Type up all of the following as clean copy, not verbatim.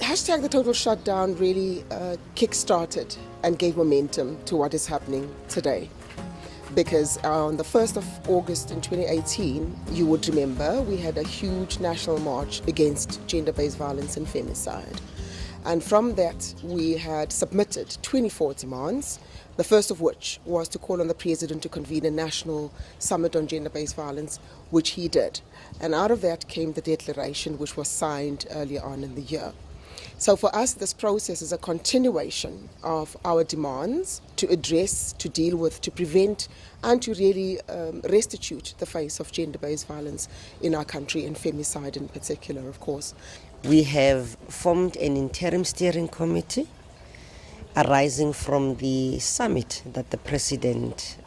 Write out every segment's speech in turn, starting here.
hashtag the total shutdown really kick-started and gave momentum to what is happening today. Because on the 1st of August in 2018, you would remember, we had a huge national march against gender-based violence and femicide. And from that, we had submitted 24 demands, the first of which was to call on the President to convene a national summit on gender-based violence, which he did. And out of that came the declaration, which was signed earlier on in the year. So for us, this process is a continuation of our demands to address, to deal with, to prevent, and to really restitute the face of gender-based violence in our country, and femicide in particular, of course. We have formed an Interim Steering Committee arising from the summit that the President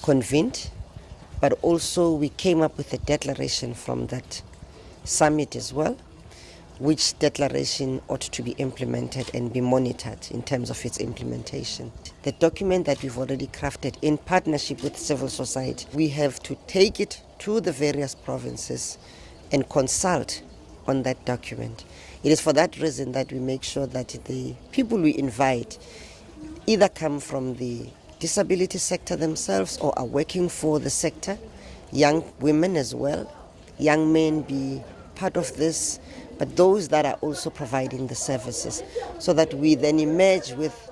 convened, but also we came up with a declaration from that summit as well, which declaration ought to be implemented and be monitored in terms of its implementation. The document that we've already crafted in partnership with civil society, we have to take it to the various provinces and consult on that document. It is for that reason that we make sure that the people we invite either come from the disability sector themselves or are working for the sector, young women as well, young men be part of this, but those that are also providing the services, so that we then emerge with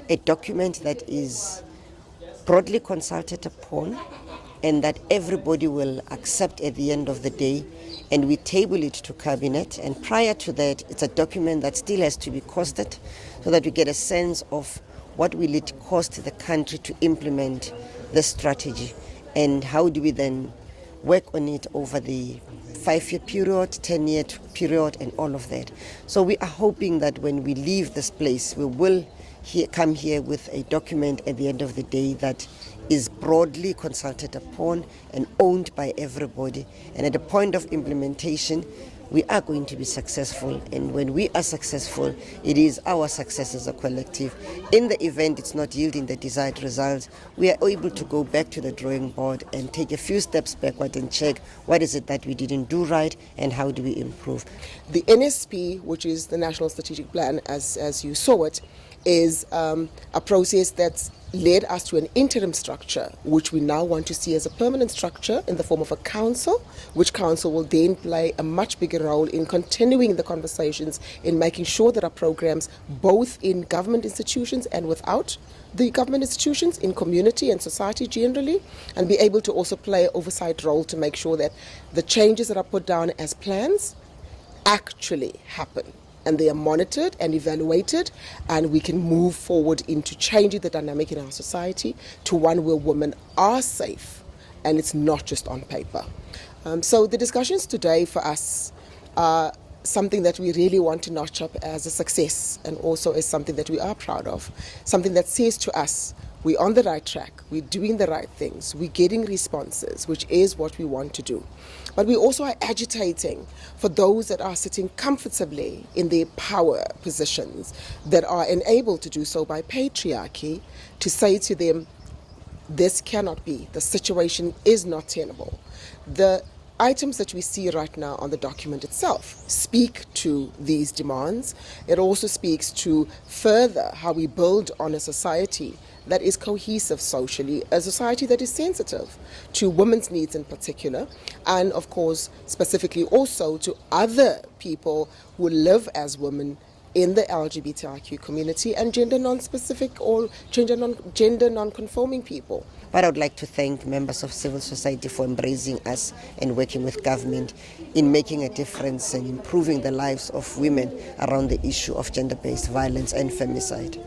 a document that is broadly consulted upon and that everybody will accept at the end of the day, and we table it to Cabinet. And prior to that, it's a document that still has to be costed, so that we get a sense of what will it cost the country to implement the strategy, and how do we then work on it over the 5-year period, 10-year period, and all of that. So we are hoping that when we leave this place, we will come here with a document at the end of the day that is broadly consulted upon and owned by everybody. And at the point of implementation, we are going to be successful. And when we are successful, it is our success as a collective. In the event it's not yielding the desired results, we are able to go back to the drawing board and take a few steps backward and check what is it that we didn't do right and how do we improve. The NSP, which is the National Strategic Plan, as you saw it, is a process that's led us to an interim structure, which we now want to see as a permanent structure in the form of a council, which council will then play a much bigger role in continuing the conversations, in making sure that our programs, both in government institutions and without the government institutions, in community and society generally, and be able to also play an oversight role to make sure that the changes that are put down as plans actually happen, and they are monitored and evaluated, and we can move forward into changing the dynamic in our society to one where women are safe, and it's not just on paper. So the discussions today for us are something that we really want to notch up as a success, and also as something that we are proud of, something that says to us, we're on the right track, we're doing the right things, we're getting responses, which is what we want to do. But we also are agitating for those that are sitting comfortably in their power positions, that are enabled to do so by patriarchy, to say to them, this cannot be, the situation is not tenable. The items that we see right now on the document itself speak to these demands. It also speaks to further how we build on a society that is cohesive socially, a society that is sensitive to women's needs in particular, and of course specifically also to other people who live as women in the LGBTIQ community and gender non-specific or gender non-conforming people. But I would like to thank members of civil society for embracing us and working with government in making a difference and improving the lives of women around the issue of gender-based violence and femicide.